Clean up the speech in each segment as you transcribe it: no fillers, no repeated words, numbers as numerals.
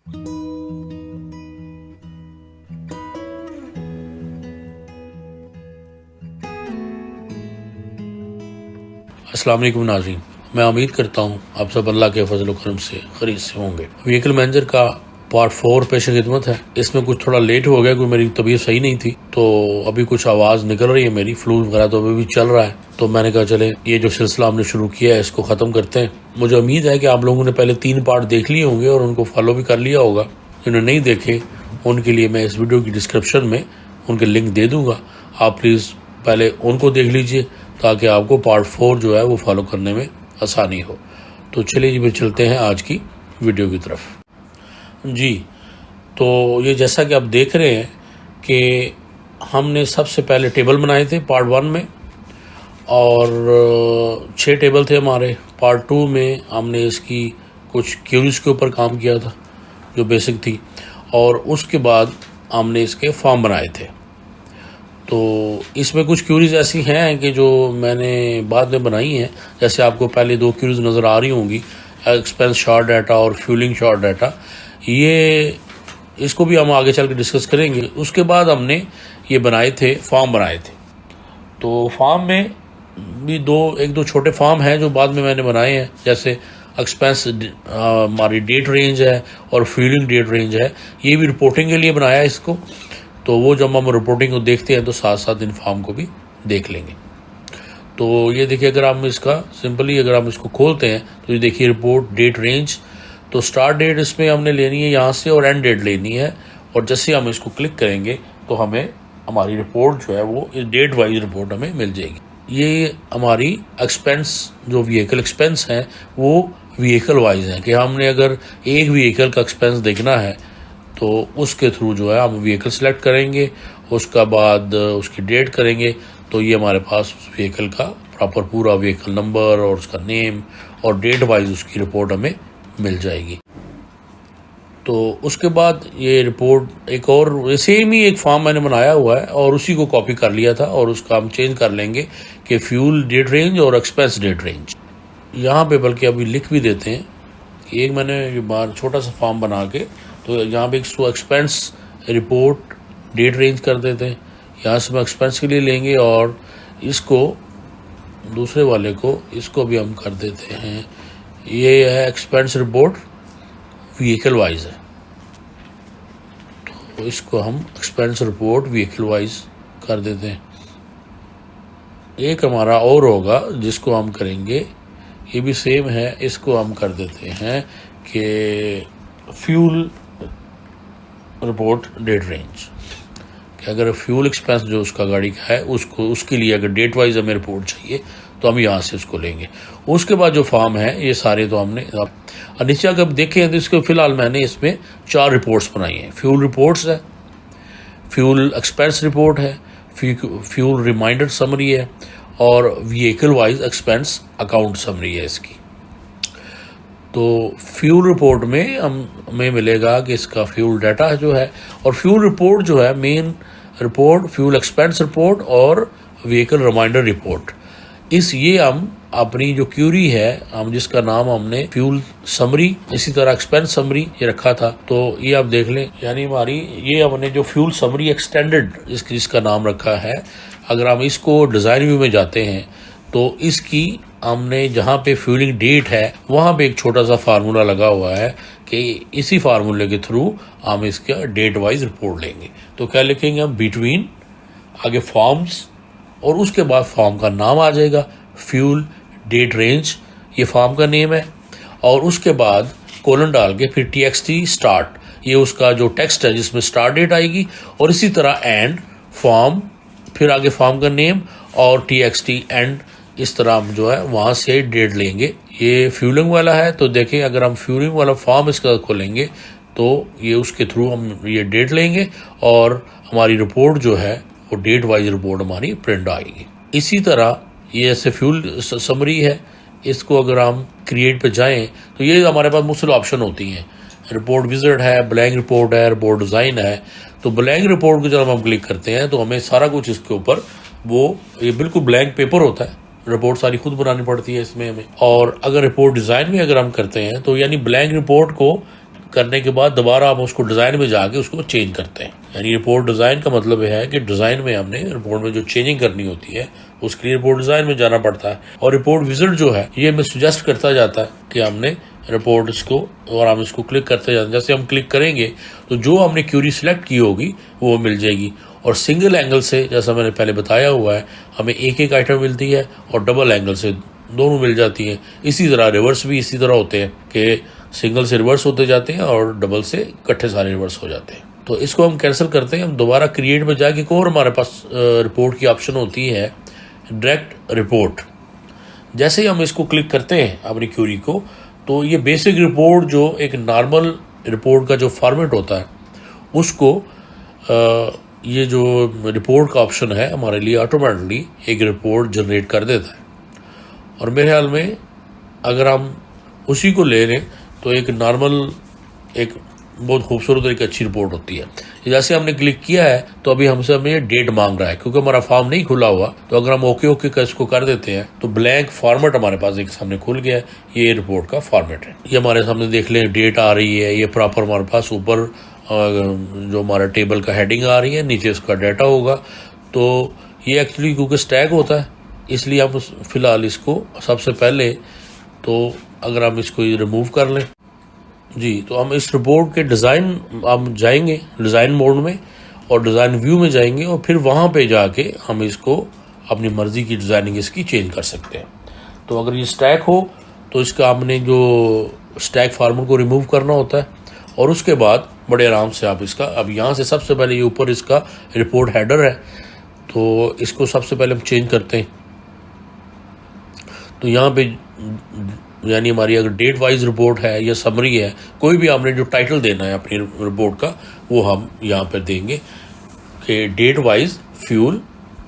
अस्सलाम वालेकुम नाज़रीन, मैं उम्मीद करता हूँ आप सब अल्लाह के फजल करम से खरीद से होंगे। व्हीकल मैनेजर का पार्ट 4 पेश खिदमत है। इसमें कुछ थोड़ा लेट हो गया क्योंकि मेरी तबीयत सही नहीं थी, तो अभी कुछ आवाज़ निकल रही है मेरी, फ्लू वगैरह तो अभी भी चल रहा है। तो मैंने कहा चले ये जो सिलसिला हमने शुरू किया है इसको ख़त्म करते हैं। मुझे उम्मीद है कि आप लोगों ने पहले 3 पार्ट देख लिए होंगे और उनको फॉलो भी कर लिया होगा। जिन्होंने नहीं देखे उनके लिए मैं इस वीडियो की डिस्क्रिप्शन में उनके लिंक दे दूँगा, आप प्लीज़ पहले उनको देख लीजिए ताकि आपको पार्ट 4 जो है वो फॉलो करने में आसानी हो। तो चलिए जी, फिर चलते हैं आज की वीडियो की तरफ। जी, तो ये जैसा कि आप देख रहे हैं कि हमने सबसे पहले टेबल बनाए थे पार्ट 1 में, और 6 टेबल थे हमारे। पार्ट 2 में हमने इसकी कुछ क्यूरीज के ऊपर काम किया था जो बेसिक थी, और उसके बाद हमने इसके फॉर्म बनाए थे। तो इसमें कुछ क्यूरीज ऐसी हैं कि जो मैंने बाद में बनाई हैं, जैसे आपको पहले 2 क्यूरीज नज़र आ रही होंगी, एक्सपेंस शार्ट डाटा और फ्यूलिंग शार्ट डाटा। ये इसको भी हम आगे चल के डिस्कस करेंगे। उसके बाद हमने ये बनाए थे, फॉर्म बनाए थे। तो फॉर्म में भी एक दो छोटे फॉर्म हैं जो बाद में मैंने बनाए हैं, जैसे एक्सपेंस हमारी डेट रेंज है और फ्यूलिंग डेट रेंज है। ये भी रिपोर्टिंग के लिए बनाया है इसको। तो वो जब हम रिपोर्टिंग को देखते हैं तो साथ साथ इन फॉर्म को भी देख लेंगे। तो ये देखिए, अगर हम इसका सिंपली अगर हम इसको खोलते हैं तो ये देखिए रिपोर्ट डेट रेंज। तो स्टार्ट डेट इसमें हमने लेनी है यहाँ से और एंड डेट लेनी है, और जैसे हम इसको क्लिक करेंगे तो हमें हमारी रिपोर्ट जो है वो डेट वाइज रिपोर्ट हमें मिल जाएगी। ये हमारी एक्सपेंस जो व्हीकल एक्सपेंस हैं वो व्हीकल वाइज हैं कि हमने अगर एक व्हीकल का एक्सपेंस देखना है तो उसके थ्रू जो है हम व्हीकल सेलेक्ट करेंगे, उसका बाद उसकी डेट करेंगे, तो ये हमारे पास उस व्हीकल का प्रॉपर पूरा व्हीकल नंबर और उसका नेम और डेट वाइज उसकी रिपोर्ट हमें मिल जाएगी। तो उसके बाद ये रिपोर्ट एक और सेम ही एक फॉर्म मैंने बनाया हुआ है और उसी को कॉपी कर लिया था, और उसका हम चेंज कर लेंगे कि फ्यूल डेट रेंज और एक्सपेंस डेट रेंज। यहाँ पे बल्कि अभी लिख भी देते हैं कि एक मैंने बार छोटा सा फॉर्म बना के, तो यहाँ पे एक्सपेंस रिपोर्ट डेट रेंज कर देते हैं। यहाँ से हम एक्सपेंस के लिए लेंगे और इसको दूसरे वाले को इसको भी हम कर देते हैं। ये है एक्सपेंस रिपोर्ट व्हीकल वाइज है, तो इसको हम एक्सपेंस रिपोर्ट व्हीकल वाइज कर देते हैं। एक हमारा और होगा जिसको हम करेंगे, ये भी सेम है, इसको हम कर देते हैं कि फ्यूल रिपोर्ट डेट रेंज, कि अगर फ्यूल एक्सपेंस जो उसका गाड़ी का है उसको उसके लिए अगर डेट वाइज हमें रिपोर्ट चाहिए तो हम यहाँ से उसको लेंगे। उसके बाद जो फॉर्म है ये सारे तो हमने नीचे अगर देखें तो इसको फिलहाल मैंने इसमें 4 रिपोर्ट्स बनाई हैं। फ्यूल रिपोर्ट्स है, फ्यूल एक्सपेंस रिपोर्ट है, फ्यूल रिमाइंडर समरी है, और vehicle wise expense account summary है इसकी। तो फ्यूल रिपोर्ट में हमें मिलेगा कि इसका फ्यूल डाटा जो है, और फ्यूल रिपोर्ट जो है main report fuel expense report और व्हीकल रिमाइंडर रिपोर्ट। ये हम अपनी जो क्यूरी है हम जिसका नाम हमने फ्यूल समरी, इसी तरह एक्सपेंस समरी ये रखा था, तो ये आप देख लें, यानी हमारी ये हमने जो फ्यूल समरी एक्सटेंडेड जिसका नाम रखा है, अगर हम इसको डिज़ाइन व्यू में जाते हैं तो इसकी हमने जहाँ पे फ्यूलिंग डेट है वहाँ पे एक छोटा सा फार्मूला लगा हुआ है कि इसी फार्मूले के थ्रू हम इसका डेट वाइज रिपोर्ट लेंगे। तो क्या लिखेंगे हम, बिटवीन आगे फॉर्म्स और उसके बाद फॉर्म का नाम आ जाएगा फ्यूल डेट रेंज, ये फॉर्म का नेम है, और उसके बाद कोलन डाल के फिर TXT स्टार्ट, ये उसका जो टेक्स्ट है जिसमें स्टार्ट डेट आएगी, और इसी तरह एंड फॉर्म, फिर आगे फॉर्म का नेम और TXT एंड, इस तरह हम जो है वहाँ से डेट लेंगे। ये फ्यूलिंग वाला है, तो देखें अगर हम फ्यूलिंग वाला फॉर्म इसका खोलेंगे तो ये उसके थ्रू हम ये डेट लेंगे और हमारी रिपोर्ट जो है वो डेट वाइज रिपोर्ट हमारी प्रिंट आएगी। इसी तरह ये ऐसे फ्यूल समरी है, इसको अगर हम क्रिएट पे जाएं तो ये हमारे पास मुख्तलिफ ऑप्शन होती हैं। रिपोर्ट विजिट है, ब्लैंक रिपोर्ट है, रिपोर्ट डिज़ाइन है। तो ब्लैंक रिपोर्ट को जब हम क्लिक करते हैं तो हमें सारा कुछ इसके ऊपर वो ये बिल्कुल ब्लैंक पेपर होता है, रिपोर्ट सारी खुद बनानी पड़ती है इसमें हमें। और अगर रिपोर्ट डिज़ाइन में अगर हम करते हैं तो यानी ब्लैंक रिपोर्ट को करने के बाद दोबारा हम उसको डिज़ाइन में जाके उसको चेंज करते हैं। यानी रिपोर्ट डिज़ाइन का मतलब है कि डिज़ाइन में हमने रिपोर्ट में जो चेंजिंग करनी होती है उसके लिए रिपोर्ट डिज़ाइन में जाना पड़ता है। और रिपोर्ट विजिट जो है ये हमें सुजेस्ट करता जाता है कि हमने रिपोर्ट इसको, और हम इसको क्लिक करते जाते हैं। जैसे हम क्लिक करेंगे तो जो हमने क्यूरी सिलेक्ट की होगी वो मिल जाएगी। और सिंगल एंगल से, जैसा मैंने पहले बताया हुआ है, हमें एक एक आइटम मिलती है और डबल एंगल से दोनों मिल जाती हैं। इसी तरह रिवर्स भी इसी तरह होते हैं कि सिंगल से रिवर्स होते जाते हैं और डबल से इकट्ठे सारे रिवर्स हो जाते हैं। तो इसको हम कैंसिल करते हैं। हम दोबारा क्रिएट में जाके एक और हमारे पास रिपोर्ट की ऑप्शन होती है डायरेक्ट रिपोर्ट। जैसे ही हम इसको क्लिक करते हैं अपनी क्यूरी को, तो ये बेसिक रिपोर्ट जो एक नॉर्मल रिपोर्ट का जो फॉर्मेट होता है उसको ये जो रिपोर्ट का ऑप्शन है हमारे लिए ऑटोमेटिकली एक रिपोर्ट जनरेट कर देता है। और मेरे ख्याल में अगर हम उसी को ले लें तो एक नॉर्मल, एक बहुत खूबसूरत, एक अच्छी रिपोर्ट होती है। जैसे हमने क्लिक किया है तो अभी हमसे हमें डेट मांग रहा है क्योंकि हमारा फॉर्म नहीं खुला हुआ। तो अगर हम ओके का इसको कर देते हैं तो ब्लैंक फॉर्मेट हमारे पास एक सामने खुल गया है। ये रिपोर्ट का फॉर्मेट है। ये हमारे सामने देख लें, डेट आ रही है, ये प्रॉपर हमारे पास ऊपर जो हमारा टेबल का हेडिंग आ रही है, नीचे इसका डाटा होगा। तो ये एक्चुअली क्योंकि स्टैक होता है इसलिए हम फिलहाल इसको सबसे पहले, तो अगर हम इसको रिमूव कर लें जी, तो हम इस रिपोर्ट के डिज़ाइन, हम जाएंगे डिज़ाइन मोड में और डिज़ाइन व्यू में जाएंगे और फिर वहाँ पे जाके हम इसको अपनी मर्ज़ी की डिज़ाइनिंग इसकी चेंज कर सकते हैं। तो अगर ये स्टैक हो तो इसका हमने जो स्टैक फॉर्मेट को रिमूव करना होता है और उसके बाद बड़े आराम से आप इसका, अब यहाँ से सबसे पहले ये ऊपर इसका रिपोर्ट हेडर है तो इसको सबसे पहले हम चेंज करते हैं। तो यहाँ पे यानी हमारी अगर डेट वाइज रिपोर्ट है या समरी है, कोई भी हमने जो टाइटल देना है अपनी रिपोर्ट का वो हम यहाँ पर देंगे कि date wise fuel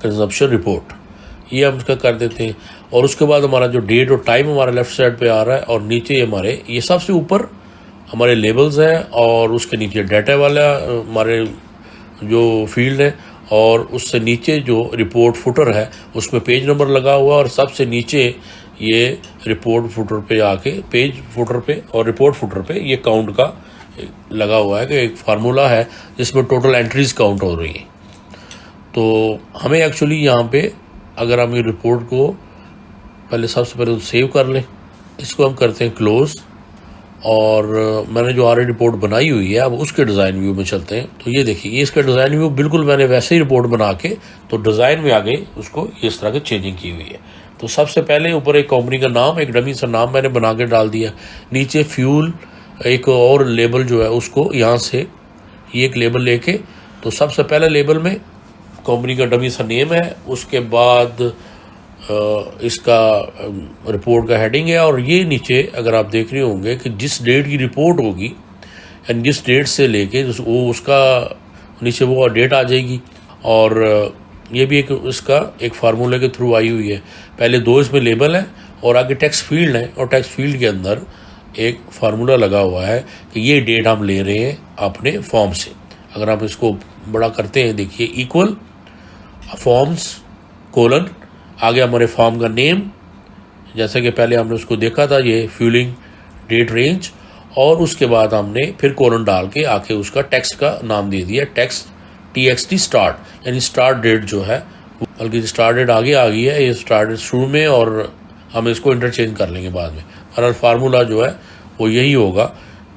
consumption report, ये हम इसका कर देते हैं। और उसके बाद हमारा जो डेट और टाइम हमारा लेफ्ट साइड पे आ रहा है और नीचे हमारे ये सबसे ऊपर हमारे लेबल्स हैं और उसके नीचे डाटा वाला हमारे जो फील्ड है और उससे नीचे जो रिपोर्ट फुटर है उसमें पेज नंबर लगा हुआ और सबसे नीचे ये रिपोर्ट फुटर पे आके पेज फुटर पे और रिपोर्ट फुटर पे ये काउंट का लगा हुआ है कि एक फार्मूला है जिसमें टोटल एंट्रीज काउंट हो रही हैं। तो हमें एक्चुअली यहाँ पे अगर हम ये रिपोर्ट को पहले सबसे पहले तो सेव कर लें, इसको हम करते हैं क्लोज। और मैंने जो ऑलरेडी रिपोर्ट बनाई हुई है अब उसके डिज़ाइन व्यू में चलते हैं। तो ये देखिए, ये इसका डिज़ाइन व्यू बिल्कुल मैंने वैसे ही रिपोर्ट बना के तो डिज़ाइन में आगे उसको इस तरह की चेंजिंग की हुई है। तो सबसे पहले ऊपर एक कंपनी का नाम, एक डमी सा नाम मैंने बना के डाल दिया। नीचे फ्यूल एक और लेबल जो है उसको यहाँ से ये एक लेबल लेके, तो सबसे पहले लेबल में कंपनी का डमी सा नेम है, उसके बाद इसका रिपोर्ट का हेडिंग है और ये नीचे अगर आप देख रहे होंगे कि जिस डेट की रिपोर्ट होगी एंड जिस डेट से लेके वो उसका नीचे वो डेट आ जाएगी। और ये भी एक इसका एक फार्मूले के थ्रू आई हुई है। पहले दो इसमें लेबल है और आगे टेक्स्ट फील्ड है और टेक्स्ट फील्ड के अंदर एक फार्मूला लगा हुआ है कि ये डेट हम ले रहे हैं अपने फॉर्म से। अगर आप इसको बड़ा करते हैं, देखिए इक्वल फॉर्म्स कोलन, आगे हमारे फॉर्म का नेम, जैसे कि पहले हमने उसको देखा था ये फ्यूलिंग डेट रेंज, और उसके बाद हमने फिर कोलन डाल के आके उसका टेक्स्ट का नाम दे दिया टेक्स्ट TXT स्टार्ट, यानी स्टार्ट डेट जो है, बल्कि स्टार्ट डेट आगे आ गई है, ये स्टार्ट डेट शुरू में और हम इसको इंटरचेंज कर लेंगे बाद में। और फार्मूला जो है वो यही होगा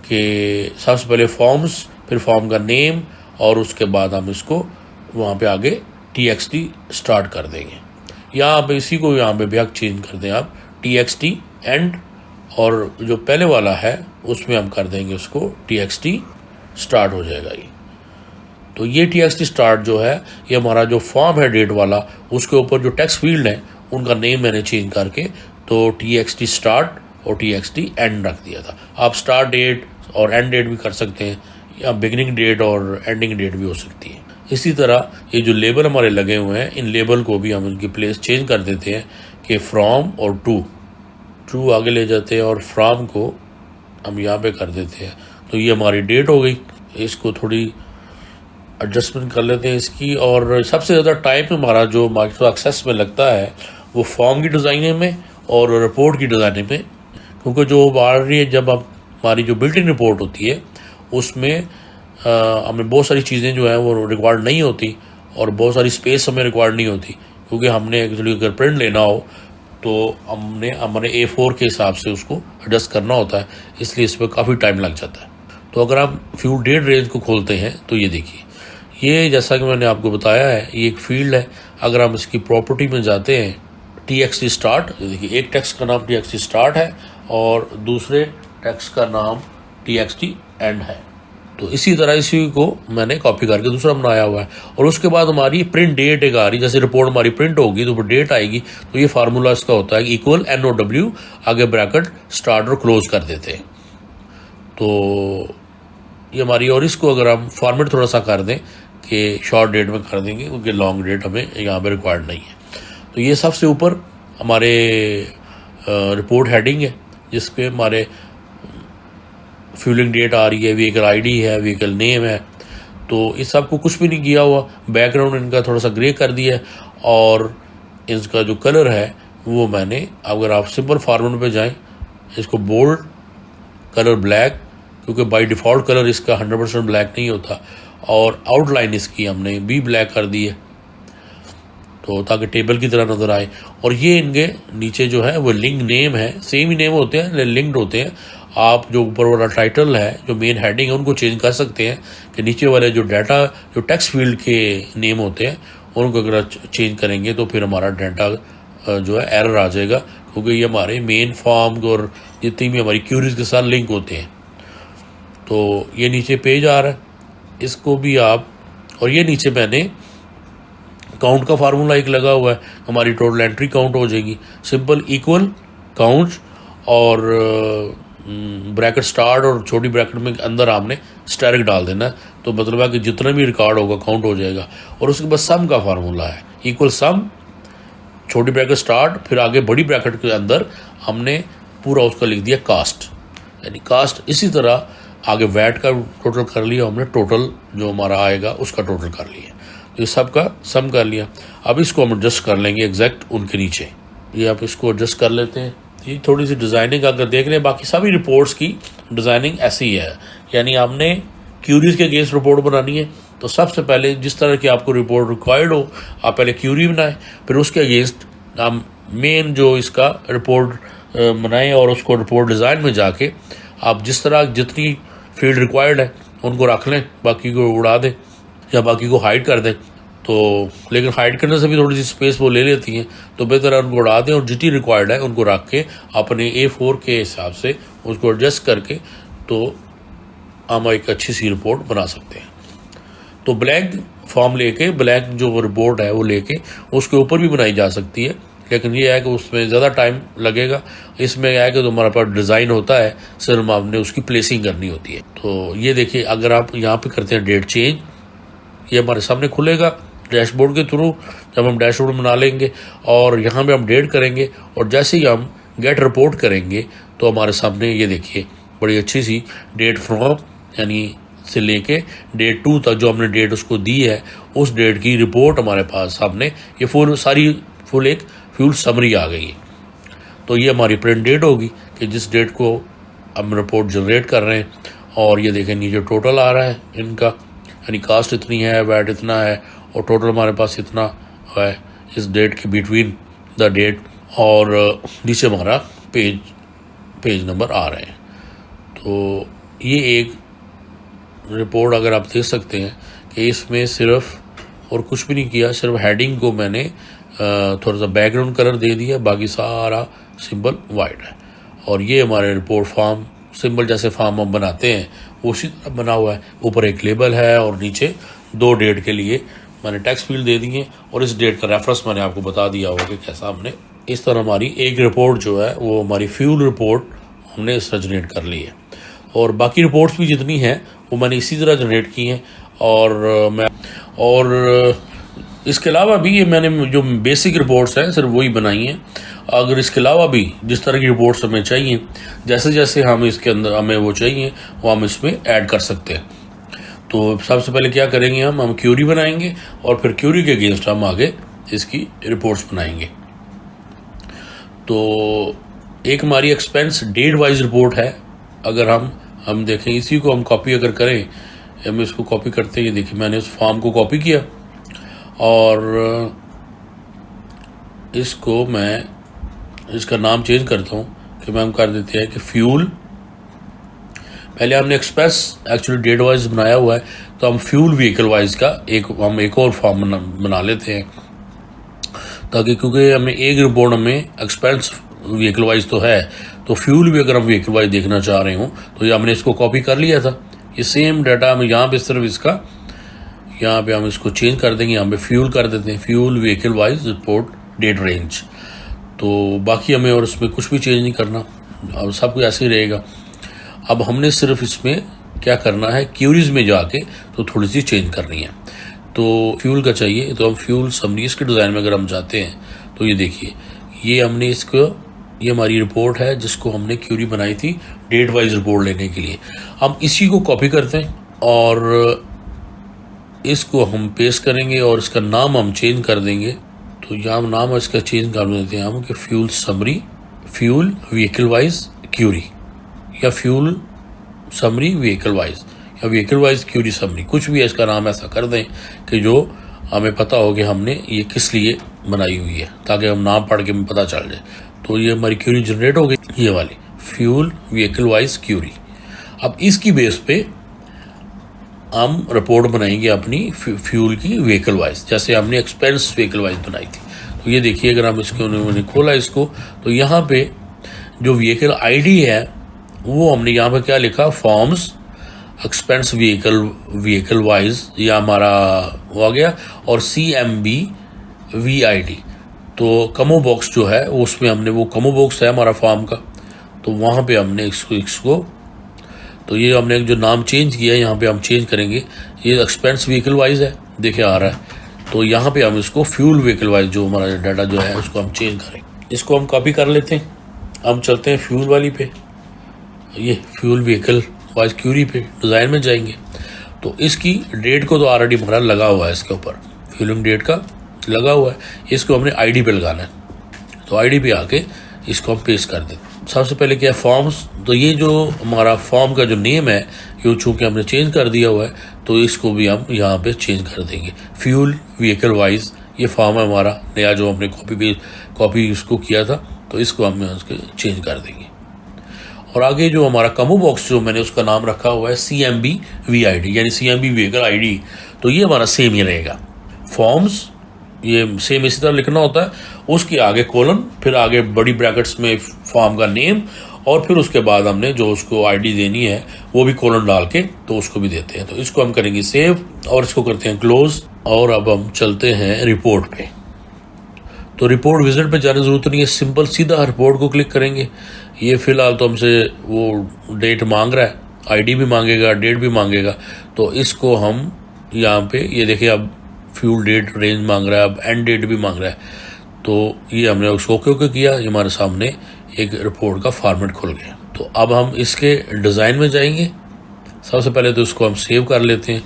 कि सबसे पहले फॉर्म्स, फिर फॉर्म का नेम और उसके बाद हम इसको वहाँ पे आगे TXT स्टार्ट कर देंगे। यहाँ पे इसी को यहाँ पे भी आप चेंज कर दें आप TXT एंड, और जो पहले वाला है उसमें हम कर देंगे उसको TXT स्टार्ट हो जाएगा ये। तो ये TXT स्टार्ट जो है ये हमारा जो फॉर्म है डेट वाला, उसके ऊपर जो टेक्स्ट फील्ड है उनका नेम मैंने चेंज करके तो TXT स्टार्ट और TXT एंड रख दिया था। आप स्टार्ट डेट और एंड डेट भी कर सकते हैं या बिगिनिंग डेट और एंडिंग डेट भी हो सकती है। इसी तरह ये जो लेबल हमारे लगे हुए हैं, इन लेबल को भी हम इनकी प्लेस चेंज कर देते हैं कि फ्रॉम और टू आगे ले जाते हैं और फ्रॉम को हम यहाँ पे कर देते हैं। तो ये हमारी डेट हो गई। इसको थोड़ी एडजस्टमेंट कर लेते हैं इसकी। और सबसे ज़्यादा टाइम हमारा जो माइक्रोसॉफ्ट एक्सेस में लगता है वो फॉर्म की डिज़ाइनिंग में और रिपोर्ट की डिज़ाइनिंग में, क्योंकि जो ऑलरेडी जब हमारी जो बिल्ट इन रिपोर्ट होती है उसमें हमें बहुत सारी चीज़ें जो है वो रिक्वायर्ड नहीं होती और बहुत सारी स्पेस हमें रिक्वायर्ड नहीं होती, क्योंकि हमने एक्चुअली अगर प्रिंट लेना हो तो हमने हमारे A4 के हिसाब से उसको एडजस्ट करना होता है, इसलिए इस पर काफ़ी टाइम लग जाता है। तो अगर आप फ्यूल डेट रेंज को खोलते हैं तो ये देखिए, ये जैसा कि मैंने आपको बताया है ये एक फील्ड है। अगर हम इसकी प्रॉपर्टी में जाते हैं TXT स्टार्ट, देखिए एक टेक्स्ट का नाम TXT स्टार्ट है और दूसरे टेक्स्ट का नाम TXT एंड है। तो इसी तरह इसी को मैंने कॉपी करके दूसरा बनाया हुआ है। और उसके बाद हमारी प्रिंट डेट एक आ रही, जैसे रिपोर्ट हमारी प्रिंट होगी तो डेट आएगी, तो ये फार्मूला इसका होता है इक्वल NOW आगे ब्रैकेट स्टार्ट और क्लोज कर देते हैं। तो ये हमारी, और इसको अगर हम फॉर्मेट थोड़ा सा कर दें कि शॉर्ट डेट में कर देंगे, क्योंकि लॉन्ग डेट हमें यहाँ पे रिक्वायर्ड नहीं है। तो ये सबसे ऊपर हमारे रिपोर्ट हेडिंग है, जिसपे हमारे फ्यूलिंग डेट आ रही है, व्हीकल ID है, व्हीकल नेम है। तो इस सब को कुछ भी नहीं किया हुआ, बैकग्राउंड इनका थोड़ा सा ग्रे कर दिया है और इसका जो कलर है वो मैंने, अगर आप सिंपल फॉर्मेट पे जाएं, इसको बोल्ड कलर ब्लैक, क्योंकि बाय डिफ़ॉल्ट कलर इसका 100% ब्लैक नहीं होता, और आउटलाइन इसकी हमने भी ब्लैक कर दी है तो ताकि टेबल की तरह नज़र आए। और ये इनके नीचे जो है वो लिंक नेम है, सेम ही नेम होते हैं, लिंक्ड होते हैं। आप जो ऊपर वाला टाइटल है, जो मेन हेडिंग है, उनको चेंज कर सकते हैं कि नीचे वाले जो डाटा, जो टेक्स्ट फील्ड के नेम होते हैं, उनको अगर चेंज करेंगे तो फिर हमारा डाटा जो है एरर आ जाएगा, क्योंकि ये हमारे मेन फॉर्म और जितनी भी हमारी क्यूरीज के साथ लिंक होते हैं। तो ये नीचे पेज आ रहा है, इसको भी आप, और ये नीचे मैंने काउंट का फार्मूला एक लगा हुआ है, हमारी टोटल एंट्री काउंट हो जाएगी। सिंपल इक्वल काउंट और ब्रैकेट स्टार्ट और छोटी ब्रैकेट में अंदर आपने स्टैरिक डाल देना है, तो मतलब है कि जितना भी रिकॉर्ड होगा काउंट हो जाएगा। और उसके बाद सम का फार्मूला है, इक्वल सम, छोटी ब्रैकेट स्टार्ट, फिर आगे बड़ी ब्रैकेट के अंदर हमने पूरा उसका लिख दिया कास्ट, यानी कास्ट। इसी तरह आगे वैट का टोटल कर लिया हमने, टोटल जो हमारा आएगा उसका टोटल कर लिया, तो ये सब का सम कर लिया। अब इसको हम एडजस्ट कर लेंगे एग्जैक्ट उनके नीचे, ये आप इसको एडजस्ट कर लेते हैं। ये थोड़ी सी डिज़ाइनिंग अगर देख रहे हैं, बाकी सभी रिपोर्ट्स की डिज़ाइनिंग ऐसी ही है, यानी आपने क्यूरीज के अगेंस्ट रिपोर्ट बनानी है तो सबसे पहले जिस तरह की आपको रिपोर्ट रिक्वायर्ड हो, आप पहले क्यूरी बनाएं, फिर उसके अगेंस्ट हम मेन जो इसका रिपोर्ट बनाएं, और उसको रिपोर्ट डिज़ाइन में जाके आप जिस तरह जितनी फील्ड रिक्वायर्ड है उनको रख लें, बाकी को उड़ा दें या बाकी को हाइड कर दें। तो लेकिन हाइड करने से भी थोड़ी सी स्पेस वो ले लेती हैं, तो बेहतर है उनको उड़ा दें और जितनी रिक्वायर्ड है उनको रख के अपने A4 के हिसाब से उसको एडजस्ट करके तो हम एक अच्छी सी रिपोर्ट बना सकते हैं। तो ब्लैंक फॉर्म लेके, ब्लैंक जो रिपोर्ट है वो लेके उसके ऊपर भी बनाई जा सकती है, लेकिन ये है कि उसमें ज़्यादा टाइम लगेगा। इसमें यह है कि तो हमारे पास डिज़ाइन होता है, सिर्फ आपने उसकी प्लेसिंग करनी होती है। तो ये देखिए, अगर आप यहाँ पे करते हैं डेट चेंज, ये हमारे सामने खुलेगा डैशबोर्ड के थ्रू, जब हम डैशबोर्ड बना लेंगे और यहाँ पे हम डेट करेंगे, और जैसे ही हम गेट रिपोर्ट करेंगे तो हमारे सामने ये देखिए बड़ी अच्छी सी डेट फ्रॉम यानी से लेके डेट 2 तक जो हमने डेट उसको दी है, उस डेट की रिपोर्ट हमारे पास सामने ये फुल एक फ्यूल समरी आ गई है। तो ये हमारी प्रिंट डेट होगी कि जिस डेट को हम रिपोर्ट जनरेट कर रहे हैं। और ये देखें नीचे टोटल आ रहा है इनका, यानी कास्ट इतनी है, वैट इतना है, और टोटल हमारे पास इतना है इस डेट के बिटवीन द डेट, और नीचे हमारा पेज नंबर आ रहे हैं। तो ये एक रिपोर्ट अगर आप देख सकते हैं कि इसमें सिर्फ और कुछ भी नहीं किया, सिर्फ हेडिंग को मैंने थोड़ा सा बैकग्राउंड कलर दे दिया, बाकी सारा सिंबल वाइट है। और ये हमारे रिपोर्ट फॉर्म, सिंबल जैसे फॉर्म हम बनाते हैं वो उसी तरह बना हुआ है। ऊपर एक लेबल है और नीचे 2 डेट के लिए मैंने टेक्स्ट फील्ड दे दिए, और इस डेट का रेफरेंस मैंने आपको बता दिया होगा कि कैसा हमने इस तरह हमारी एक रिपोर्ट जो है वो हमारी फ्यूल रिपोर्ट हमने जनरेट कर ली है। और बाकी रिपोर्ट्स भी जितनी हैं वो मैंने इसी तरह जनरेट की हैं। और इसके अलावा भी ये मैंने जो बेसिक रिपोर्ट्स हैं सिर्फ वही बनाई हैं। अगर इसके अलावा भी जिस तरह की रिपोर्ट्स हमें चाहिए, जैसे जैसे हम इसके अंदर हमें वो चाहिए वो हम इसमें ऐड कर सकते हैं। तो सबसे पहले क्या करेंगे, हम क्यूरी बनाएंगे और फिर क्यूरी के अगेंस्ट हम आगे इसकी रिपोर्ट्स बनाएंगे। तो एक हमारी एक्सपेंस डेट वाइज रिपोर्ट है। अगर हम हम देखें इसी को हम कॉपी अगर करें, हम इसको कॉपी करते हैं, देखिए मैंने उस फॉर्म को कॉपी किया और इसको मैं इसका नाम चेंज करता हूँ कि मैं हम कर देते हैं कि फ्यूल। पहले हमने एक्सप्रेस एक्चुअली डेट वाइज बनाया हुआ है, तो हम फ्यूल व्हीकल वाइज का एक और फॉर्म बना लेते हैं, ताकि क्योंकि हमें एक रिपोर्ट हमें एक्सपेंस व्हीकल वाइज तो है, तो फ्यूल भी अगर हम व्हीकल वाइज देखना चाह रहे हों तो ये हमने इसको कॉपी कर लिया था। ये सेम डाटा हम यहाँ पे सिर्फ इसका यहाँ पे हम इसको चेंज कर देंगे, यहाँ पे फ्यूल कर देते हैं, fuel vehicle wise report date range. तो बाकी हमें और इसमें कुछ भी चेंज नहीं करना, अब सब कुछ ऐसे ही रहेगा। अब हमने सिर्फ इसमें क्या करना है, क्यूरीज में जाके तो थोड़ी सी चेंज करनी है। तो फ्यूल का चाहिए, तो हम फ्यूल समरी इसके डिज़ाइन में अगर हम जाते हैं तो ये देखिए, ये हमने इसको, ये हमारी रिपोर्ट है जिसको हमने क्यूरी बनाई थी डेट वाइज रिपोर्ट लेने के लिए। हम इसी को कॉपी करते हैं और इसको हम पेस्ट करेंगे और इसका नाम हम चेंज कर देंगे। तो यहाँ नाम इसका चेंज कर देते हैं हम कि fuel summary, fuel vehicle wise query, या फ्यूल समरी व्हीकल वाइज, या व्हीकल वाइज क्यूरी समरी, कुछ भी है इसका नाम ऐसा कर दें कि जो हमें पता हो कि हमने ये किस लिए बनाई हुई है, ताकि हम नाम पढ़ के हमें पता चल जाए। तो ये हमारी क्यूरी जनरेट हो गई, ये वाली फ्यूल व्हीकल वाइज क्यूरी। अब इसकी बेस पे हम रिपोर्ट बनाएंगे अपनी फ्यूल की व्हीकल वाइज, जैसे हमने एक्सपेंस व्हीकल वाइज बनाई थी। तो ये देखिए, अगर हम इसको उन्होंने खोला इसको, तो यहाँ पे जो व्हीकल आईडी है वो हमने यहाँ पे क्या लिखा, फॉर्म्स एक्सपेंस व्हीकल वाइज, या हमारा वो आ गया, और CMB VID। तो कमो बॉक्स जो है उसमें हमने, वो कमो बॉक्स है हमारा फॉर्म का, तो वहाँ पे हमने इसको तो ये हमने जो नाम चेंज किया है यहाँ पे हम चेंज करेंगे, ये एक्सपेंस व्हीकल वाइज है, देखिए आ रहा है। तो यहाँ पे हम इसको फ्यूल व्हीकल वाइज जो हमारा डाटा जो है उसको हम चेंज करेंगे। इसको हम कॉपी कर लेते हैं, हम चलते हैं फ्यूल वाली पे, ये फ्यूल व्हीकल वाइज क्यूरी पे डिज़ाइन में जाएंगे। तो इसकी डेट को तो ऑलरेडी हमारा लगा हुआ है, इसके ऊपर फ्यूलिंग डेट का लगा हुआ है, इसको हमने ID पे लगाना है। तो ID पे आके इसको हम पेस्ट कर दें। सबसे पहले क्या है, फॉर्म्स। तो ये जो हमारा फॉर्म का जो नेम है, ये चूँकि हमने चेंज कर दिया हुआ है, तो इसको भी हम यहाँ पे चेंज कर देंगे, फ्यूल व्हीकल वाइज। ये फॉर्म है हमारा नया जो हमने कॉपी इसको किया था, तो इसको हम उसके चेंज कर देंगे। और आगे जो हमारा कमो बॉक्स जो मैंने उसका नाम रखा हुआ है CMB VID, यानी CMB व्हीकल ID, तो ये हमारा सेम ही रहेगा। फॉर्म्स ये सेम इसी तरह लिखना होता है, उसके आगे कोलन, फिर आगे बड़ी ब्रैकेट्स में फॉर्म का नेम, और फिर उसके बाद हमने जो उसको ID देनी है वो भी कोलन डाल के तो उसको भी देते हैं। तो इसको हम करेंगे सेव और इसको करते हैं क्लोज। और अब हम चलते हैं रिपोर्ट पे। तो रिपोर्ट विजिट पे जाने की ज़रूरत नहीं है, सिंपल सीधा रिपोर्ट को क्लिक करेंगे। ये फिलहाल तो हमसे वो डेट मांग रहा है, ID भी मांगेगा, डेट भी मांगेगा, तो इसको हम यहाँ पे ये देखिए, अब फ्यूल डेट रेंज मांग रहा है, अब एंड डेट भी मांग रहा है। तो ये हमने उसको ओके किया, ये हमारे सामने एक रिपोर्ट का फॉर्मेट खुल गया। तो अब हम इसके डिज़ाइन में जाएंगे। सबसे पहले तो उसको हम सेव कर लेते हैं,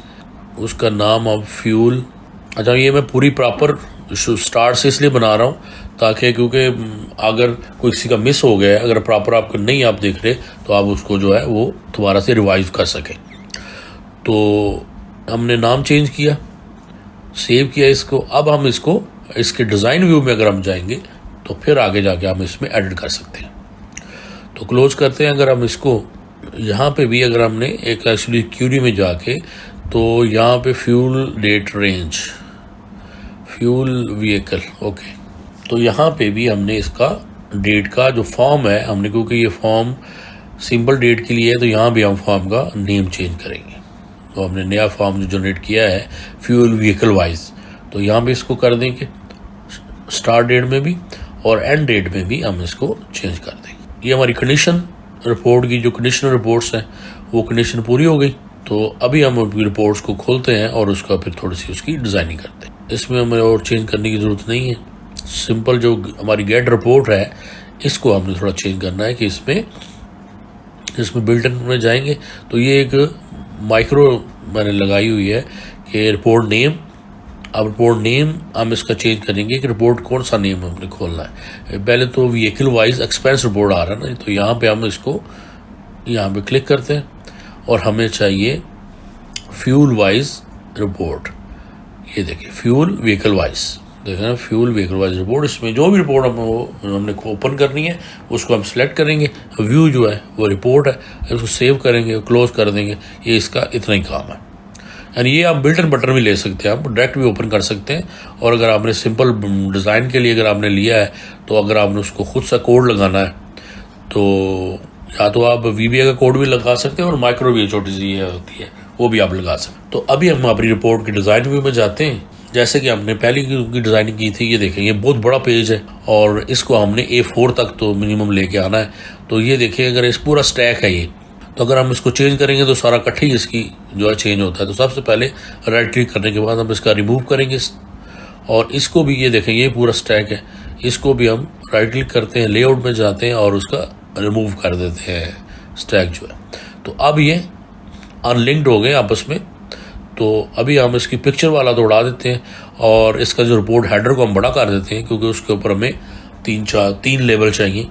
उसका नाम अब फ्यूल, अच्छा ये मैं पूरी प्रॉपर स्टार्ट से इसलिए बना रहा हूँ ताकि, क्योंकि अगर कोई किसी का मिस हो गया है, अगर प्रॉपर आपको नहीं आप देख रहे, तो आप उसको जो है वो दोबारा से रिवाइव कर सकें। तो हमने नाम चेंज किया, सेव किया इसको। अब हम इसको इसके डिज़ाइन व्यू में अगर हम जाएंगे तो फिर आगे जाके हम इसमें एडिट कर सकते हैं। तो क्लोज करते हैं। अगर हम इसको यहाँ पे भी अगर हमने एक एक्चुअली क्यूरी में जाके, तो यहाँ पे fuel date range, fuel vehicle, okay, तो यहाँ पे भी हमने इसका डेट का जो फॉर्म है हमने, क्योंकि ये फॉर्म सिंपल डेट के लिए है, तो यहाँ भी हम फॉर्म का नेम चेंज करेंगे। तो हमने नया फॉर्म जो जनरेट किया है फ्यूल व्हीकल वाइज, तो यहाँ भी इसको कर देंगे स्टार्ट डेट में भी, और एंड डेट में भी हम इसको चेंज कर देंगे। ये हमारी कंडीशन रिपोर्ट की जो कंडीशनल रिपोर्ट्स हैं वो कंडीशन पूरी हो गई। तो अभी हम रिपोर्ट्स को खोलते हैं और उसका फिर थोड़ी सी उसकी डिज़ाइनिंग करते हैं। इसमें हमें और चेंज करने की ज़रूरत नहीं है, सिंपल जो हमारी गेट रिपोर्ट है इसको हमने थोड़ा चेंज करना है कि इसमें बिल्ट इन में जाएंगे। तो ये एक माइक्रो मैंने लगाई हुई है कि रिपोर्ट नेम। अब रिपोर्ट नेम हम इसका चेंज करेंगे कि रिपोर्ट कौन सा नेम हमने खोलना है। पहले तो व्हीकल वाइज एक्सपेंस रिपोर्ट आ रहा है ना, तो यहाँ पे हम इसको यहाँ पे क्लिक करते हैं। और हमें चाहिए फ्यूल वाइज रिपोर्ट। ये देखिए फ्यूल व्हीकल वाइज, देखें ना, फ्यूल व्हीकल वाइज रिपोर्ट। इसमें जो भी रिपोर्ट हमने ओपन करनी है उसको हम सिलेक्ट करेंगे, व्यू जो है वो रिपोर्ट है, उसको सेव करेंगे, क्लोज कर देंगे। ये इसका इतना ही काम है। यानी ये आप बिल्ट इन बटन भी ले सकते हैं, आप डायरेक्ट भी ओपन कर सकते हैं। और अगर आपने सिंपल डिज़ाइन के लिए अगर आपने लिया है तो अगर आपने उसको खुद सा कोड लगाना है तो या तो आप VBA का कोड भी लगा सकते हैं और माइक्रो भी छोटी सी ये होती है वो भी आप लगा सकते हैं। तो अभी हम अपनी रिपोर्ट की डिज़ाइन व्यू में जाते हैं। जैसे कि हमने पहले की डिज़ाइनिंग की थी, ये देखें ये बहुत बड़ा पेज है और इसको हमने A4 तक तो मिनिमम लेके आना है। तो ये देखिए अगर इस पूरा स्टैक है ये, तो अगर हम इसको चेंज करेंगे तो सारा इकट्ठे ही इसकी जो है चेंज होता है। तो सबसे पहले राइट क्लिक करने के बाद हम इसका रिमूव करेंगे और इसको भी, ये देखें ये पूरा स्टैक है, इसको भी हम राइट क्लिक करते हैं, लेआउट में जाते हैं और उसका रिमूव कर देते हैं स्टैक जो है। तो अब ये अनलिंक्ड हो गए आपस में। तो अभी हम इसकी पिक्चर वाला तो उड़ा देते हैं और इसका जो रिपोर्ट हेडर को हम बड़ा कर देते हैं क्योंकि उसके ऊपर हमें तीन लेबल चाहिए।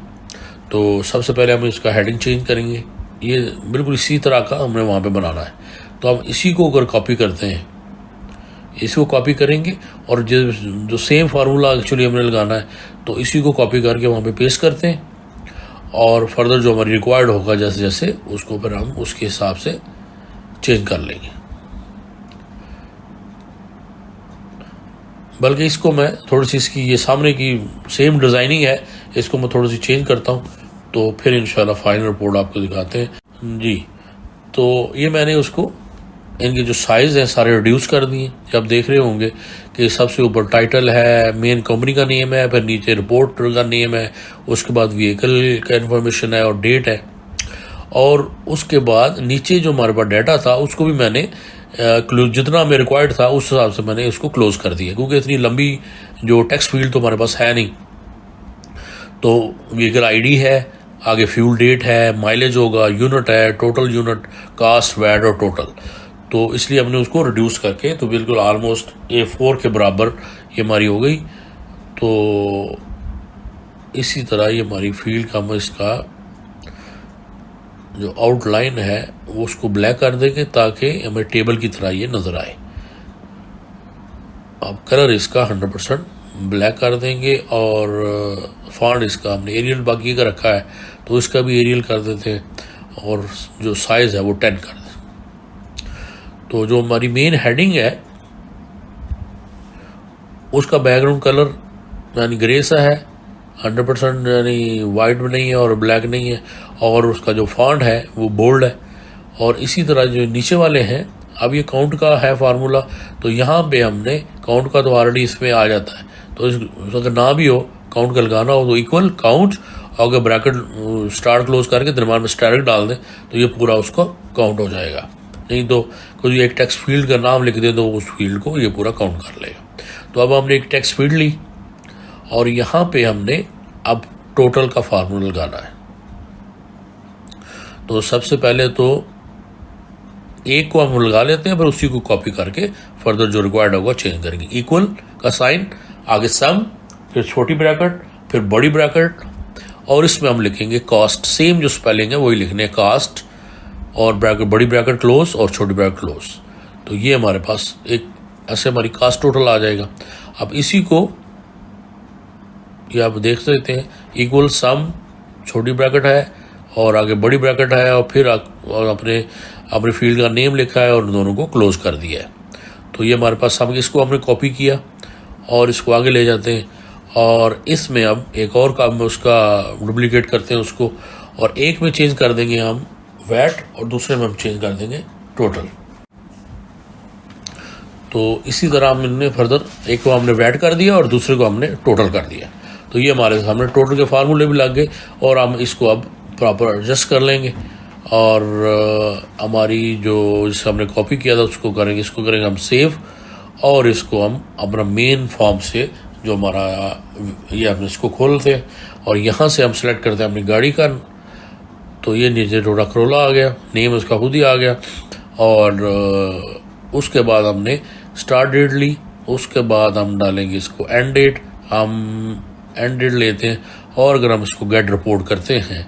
तो सबसे पहले हम इसका हेडिंग चेंज करेंगे, ये बिल्कुल इसी तरह का हमने वहाँ पे बनाना है। तो हम इसी को अगर कॉपी करते हैं, इसको कॉपी करेंगे और जो सेम फार्मूला एक्चुअली हमने लगाना है तो इसी को कॉपी करके वहाँ पे पेस्ट करते हैं और फर्दर जो हमारी रिक्वायर्ड होगा जैसे जैसे उसको फिर हम उसके हिसाब से चेंज कर लेंगे। बल्कि इसको मैं थोड़ी सी इसकी ये सामने की सेम डिज़ाइनिंग है, इसको मैं थोड़ी सी चेंज करता हूँ तो फिर इंशाल्लाह फाइनल रिपोर्ट आपको दिखाते हैं जी। तो ये मैंने उसको इनके जो साइज़ हैं सारे रिड्यूस कर दिए। जब देख रहे होंगे कि सबसे ऊपर टाइटल है, मेन कंपनी का नेम है, फिर नीचे रिपोर्ट का नेम है, उसके बाद व्हीकल का इन्फॉर्मेशन है और डेट है, और उसके बाद नीचे जो हमारे पास डाटा था उसको भी मैंने जितना हमें रिक्वायर्ड था उस हिसाब से मैंने उसको क्लोज कर दिया क्योंकि इतनी लंबी जो टेक्स्ट फील्ड तो हमारे पास है नहीं। तो व्हीकल ID है, आगे फ्यूल डेट है, माइलेज होगा, यूनिट है, टोटल यूनिट, कास्ट, वैट और टोटल। तो इसलिए हमने उसको रिड्यूस करके तो बिल्कुल ऑलमोस्ट A4 के बराबर ये हमारी हो गई। तो इसी तरह ये हमारी फील्ड का हम इसका जो आउटलाइन है वो उसको ब्लैक कर देंगे ताकि हमें टेबल की तरह ये नज़र आए। अब कलर इसका 100% ब्लैक कर देंगे और फॉन्ट इसका हमने एरियल बाकी का रखा है तो इसका भी एरियल कर देते हैं और जो साइज़ है वो 10 कर दें। तो जो हमारी मेन हेडिंग है उसका बैकग्राउंड कलर यानी ग्रे सा है, 100% यानी वाइट में नहीं है और ब्लैक नहीं है, और उसका जो फॉन्ट है वो बोल्ड है। और इसी तरह जो नीचे वाले हैं, अब ये काउंट का है फार्मूला तो यहाँ पे हमने काउंट का तो ऑलरेडी इसमें आ जाता है, तो अगर ना भी हो काउंट का लगाना हो तो इक्वल काउंट, अगर ब्रैकेट स्टार्ट क्लोज करके दरम्यान में स्टैरिक डाल दें तो ये पूरा उसका काउंट हो जाएगा। नहीं तो कोई एक टेक्स्ट फील्ड का नाम लिख दे तो उस फील्ड को ये पूरा काउंट कर लेगा। तो अब हमने एक टेक्स्ट फील्ड ली और यहाँ पे हमने अब टोटल का फार्मूला लगाना है। तो सबसे पहले तो एक को हम लगा लेते हैं, फिर उसी को कॉपी करके फर्दर जो रिक्वायर्ड होगा चेंज करेंगे। इक्वल का साइन, आगे सम, फिर छोटी ब्रैकेट, फिर बड़ी ब्रैकेट, और इसमें हम लिखेंगे कॉस्ट। सेम जो स्पेलिंग है वही लिखने, कास्ट और ब्रैकेट, बड़ी ब्रैकेट क्लोज और छोटी ब्रैकेट क्लोज। तो ये हमारे पास एक ऐसे हमारी कास्ट टोटल आ जाएगा। अब इसी को ये आप देख सकते हैं, इक्वल सम, छोटी ब्रैकेट है और आगे बड़ी ब्रैकेट है और फिर और अपने फील्ड का नेम लिखा है और दोनों को क्लोज कर दिया है। तो ये हमारे पास सब, इसको हमने कॉपी किया और इसको आगे ले जाते हैं और इसमें अब एक और काम में उसका डुप्लीकेट करते हैं उसको, और एक में चेंज कर देंगे हम वैट और दूसरे में हम चेंज कर देंगे टोटल। तो इसी तरह हमने फर्दर एक को हमने वैट कर दिया और दूसरे को हमने टोटल कर दिया। तो ये हमारे सामने टोटल के फार्मूले भी लग गए और हम इसको अब प्रॉपर एडजस्ट कर लेंगे और हमारी जो जिसको हमने कॉपी किया था उसको करेंगे, इसको करेंगे हम सेव, और इसको हम अपना मेन फॉर्म से जो हमारा ये हम इसको खोलते हैं और यहाँ से हम सेलेक्ट करते हैं अपनी गाड़ी का। तो ये नीचे टोटा करोला आ गया, नेम उसका खुद ही आ गया, और उसके बाद हमने स्टार्ट डेट ली, उसके बाद हम डालेंगे इसको एंड डेट, हम एंड डेट लेते हैं, और अगर हम इसको गेट रिपोर्ट करते हैं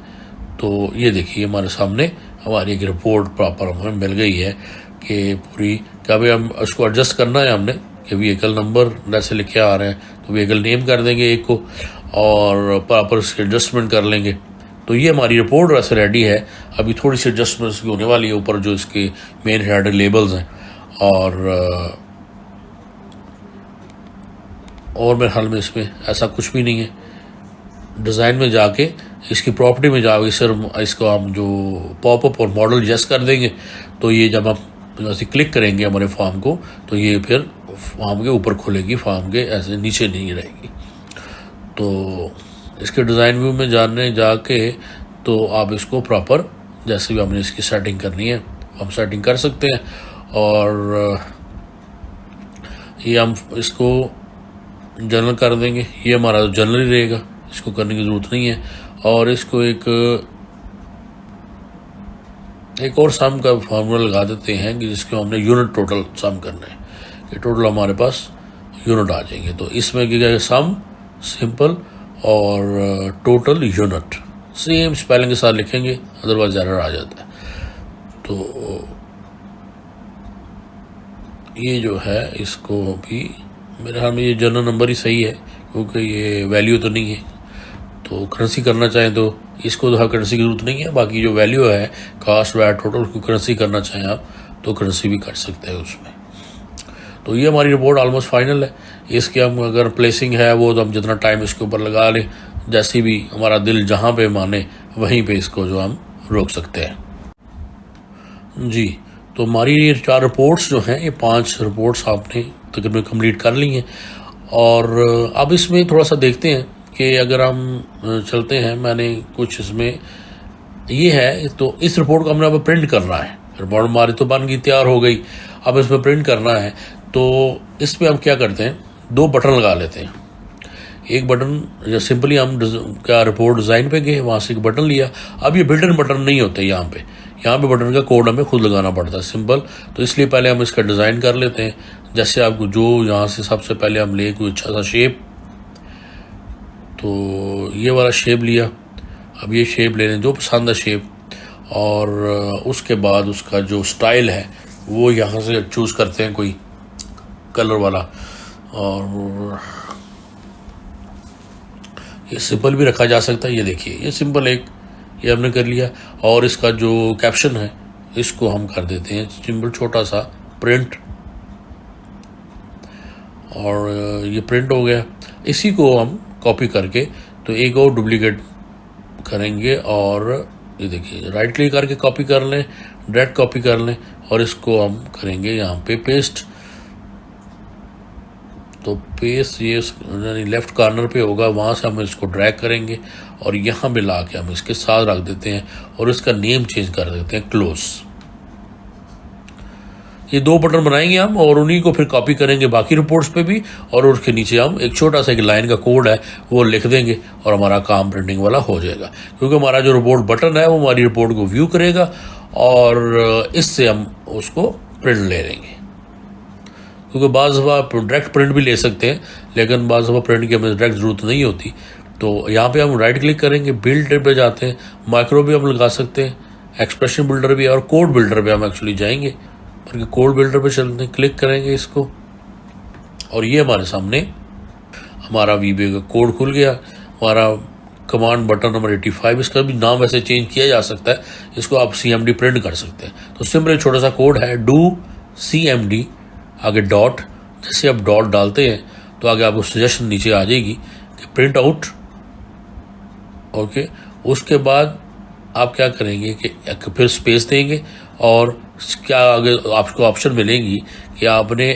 तो ये देखिए हमारे सामने हमारी एक रिपोर्ट प्रॉपर हमें मिल गई है कि पूरी क्या भाई हम उसको एडजस्ट करना है हमने कि व्हीकल नंबर जैसे लिखे आ रहे हैं तो व्हीकल नेम कर देंगे एक को और प्रॉपर उसकी एडजस्टमेंट कर लेंगे। तो ये हमारी रिपोर्ट वैसे रेडी है। अभी थोड़ी सी एडजस्टमेंट्स की होने वाली है ऊपर जो इसके मेन हेडर लेबल्स हैं और मेरे ख्याल में इसमें ऐसा कुछ भी नहीं है। डिज़ाइन में जाके इसकी प्रॉपर्टी में जाके सिर्फ इसको हम जो पॉपअप और मॉडल यस कर देंगे तो ये जब हम ऐसे क्लिक करेंगे हमारे फॉर्म को तो ये फिर फॉर्म के ऊपर खुलेगी, फॉर्म के ऐसे नीचे नहीं रहेगी। तो इसके डिज़ाइन व्यू में जानने जाके तो आप इसको प्रॉपर जैसे भी हमने इसकी सेटिंग करनी है हम सेटिंग कर सकते हैं। और ये हम इसको जनरल कर देंगे, ये हमारा जनरल ही रहेगा, इसको करने की ज़रूरत नहीं है। और इसको एक और सम का फार्मूला लगा देते हैं कि जिसको हमने यूनिट टोटल सम करना है कि टोटल हमारे पास यूनिट आ जाएंगे। तो इसमें क्या सम सिंपल और टोटल यूनिट सेम स्पेलिंग के साथ लिखेंगे, अदरवाइज एरर आ जाता है। तो ये जो है इसको भी मेरे ख्याल में ये जनरल नंबर ही सही है क्योंकि ये वैल्यू तो नहीं है। तो करेंसी करना चाहें तो इसको तो करेंसी की जरूरत नहीं है, बाकी जो वैल्यू है कास्ट वैट टोटल उसको करेंसी करना चाहें आप तो करेंसी भी कर सकते हैं उसमें। तो ये हमारी रिपोर्ट ऑलमोस्ट फाइनल है। इसके हम अगर प्लेसिंग है वो तो हम जितना टाइम इसके ऊपर लगा लें, जैसी भी हमारा दिल जहाँ पे माने वहीं पे इसको जो हम रोक सकते हैं जी। तो हमारी ये 4 रिपोर्ट्स जो हैं ये 5 रिपोर्ट्स आपने तकरीबन कंप्लीट कर ली हैं। और अब इसमें थोड़ा सा देखते हैं कि अगर हम चलते हैं, मैंने कुछ इसमें ये है तो इस रिपोर्ट को हमने अब प्रिंट करना है। रिपोर्ट हमारी तो बन गई, तैयार हो गई, अब इसमें प्रिंट करना है। तो इस पर हम क्या करते हैं, 2 बटन लगा लेते हैं। एक बटन या सिंपली हम क्या रिपोर्ट डिज़ाइन पे गए, वहाँ से एक बटन लिया। अब ये बिल्ट इन बटन नहीं होते, यहाँ पे बटन का कोड हमें खुद लगाना पड़ता है सिंपल। तो इसलिए पहले हम इसका डिज़ाइन कर लेते हैं। जैसे आपको जो यहाँ से सबसे पहले हम ले कोई अच्छा सा शेप, तो ये वाला शेप लिया। अब ये शेप ले लें जो पसंद है शेप, और उसके बाद उसका जो स्टाइल है वो यहाँ से चूज़ करते हैं कोई कलर वाला। और ये सिंपल भी रखा जा सकता है। ये देखिए ये सिंपल ये हमने कर लिया। और इसका जो कैप्शन है इसको हम कर देते हैं सिंपल छोटा सा प्रिंट, और ये प्रिंट हो गया। इसी को हम कॉपी करके तो एक और डुप्लीकेट करेंगे और ये देखिए राइट क्लिक करके कॉपी कर लें, डायरेक्ट कॉपी कर लें और इसको हम करेंगे यहाँ पे पेस्ट। तो पेस्ट ये लेफ्ट कॉर्नर पे होगा, वहाँ से हम इसको ड्रैग करेंगे और यहाँ पे ला के हम इसके साथ रख देते हैं और इसका नेम चेंज कर देते हैं क्लोज। ये 2 बटन बनाएंगे हम और उन्हीं को फिर कॉपी करेंगे बाकी रिपोर्ट्स पे भी, और उसके नीचे हम एक छोटा सा एक लाइन का कोड है वो लिख देंगे और हमारा काम प्रिंटिंग वाला हो जाएगा। क्योंकि हमारा जो रिपोर्ट बटन है वो हमारी रिपोर्ट को व्यू करेगा और इससे हम उसको प्रिंट ले लेंगे। क्योंकि बाज़ दफ़ा आप डायरेक्ट प्रिंट भी ले सकते हैं, लेकिन बाज़ दफ़ा प्रिंट की हमें डायरेक्ट ज़रूरत नहीं होती। तो यहाँ पे हम राइट क्लिक करेंगे, बिल्ड पे जाते हैं, माइक्रो भी हम लगा सकते हैं, एक्सप्रेशन बिल्डर भी है और कोड बिल्डर पे हम एक्चुअली जाएंगे। और कोड बिल्डर पे चलते हैं, क्लिक करेंगे इसको और ये हमारे सामने हमारा वीबे का कोड खुल गया। हमारा कमांड बटन नंबर 85, इसका भी नाम वैसे चेंज किया जा सकता है, इसको आप CMD प्रिंट कर सकते हैं। तो सिंपल छोटा सा कोड है, डू CMD आगे डॉट। जैसे आप डॉट डालते हैं तो आगे आपको सजेशन नीचे आ जाएगी कि प्रिंट आउट। ओके, उसके बाद आप क्या करेंगे कि फिर स्पेस देंगे और क्या आगे आपको ऑप्शन मिलेंगी कि आपने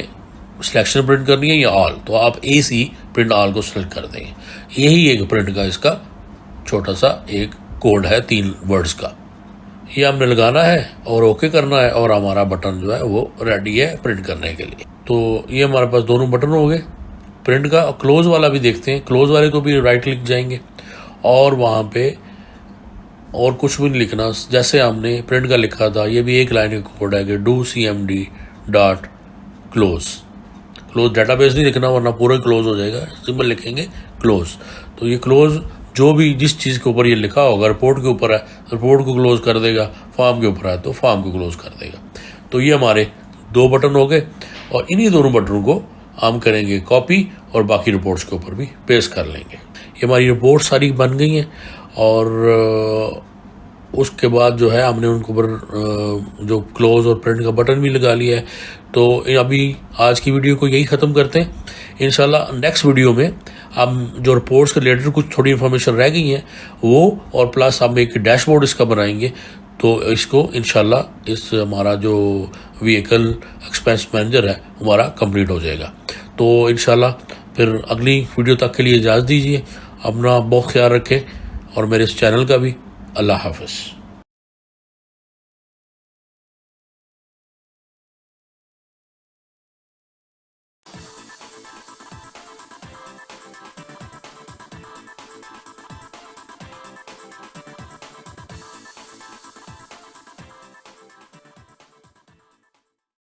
सिलेक्शन प्रिंट करनी है या ऑल, तो आप AC प्रिंट ऑल को सिलेक्ट कर देंगे। यही एक प्रिंट का इसका छोटा सा एक कोड है 3 वर्ड्स का, ये हमने लगाना है और ओके करना है और हमारा बटन जो है वो रेडी है प्रिंट करने के लिए। तो ये हमारे पास दोनों बटन हो गए प्रिंट का। क्लोज वाला भी देखते हैं, क्लोज वाले को भी राइट क्लिक जाएंगे और वहाँ पे और कुछ भी नहीं लिखना, जैसे हमने प्रिंट का लिखा था ये भी एक लाइन का कोड है कि do CMD dot close. Close database नहीं लिखना वरना पूरा क्लोज हो जाएगा, सिंपल लिखेंगे क्लोज। तो ये क्लोज जो भी जिस चीज़ के ऊपर ये लिखा होगा रिपोर्ट के ऊपर है रिपोर्ट को क्लोज़ कर देगा, फॉर्म के ऊपर आए तो फॉर्म को क्लोज़ कर देगा। तो ये हमारे 2 बटन हो गए और इन्हीं दोनों बटनों को हम करेंगे कॉपी और बाकी रिपोर्ट्स के ऊपर भी पेस्ट कर लेंगे। ये हमारी रिपोर्ट सारी बन गई हैं और उसके बाद जो है हमने उनके ऊपर जो क्लोज और प्रिंट का बटन भी लगा लिया है। तो अभी आज की वीडियो को यही ख़त्म करते हैं। इंशाल्लाह नेक्स्ट वीडियो में हम जो रिपोर्ट्स के रिलेटेड कुछ थोड़ी इन्फॉर्मेशन रह गई हैं वो और प्लस हम एक डैशबोर्ड इसका बनाएंगे। तो इसको इंशाल्लाह इस हमारा जो व्हीकल एक्सपेंस मैनेजर है हमारा कंप्लीट हो जाएगा। तो इंशाल्लाह फिर अगली वीडियो तक के लिए इजाज़त दीजिए। अपना बहुत ख्याल रखें और मेरे इस चैनल का भी। अल्लाह हाफ़िज़।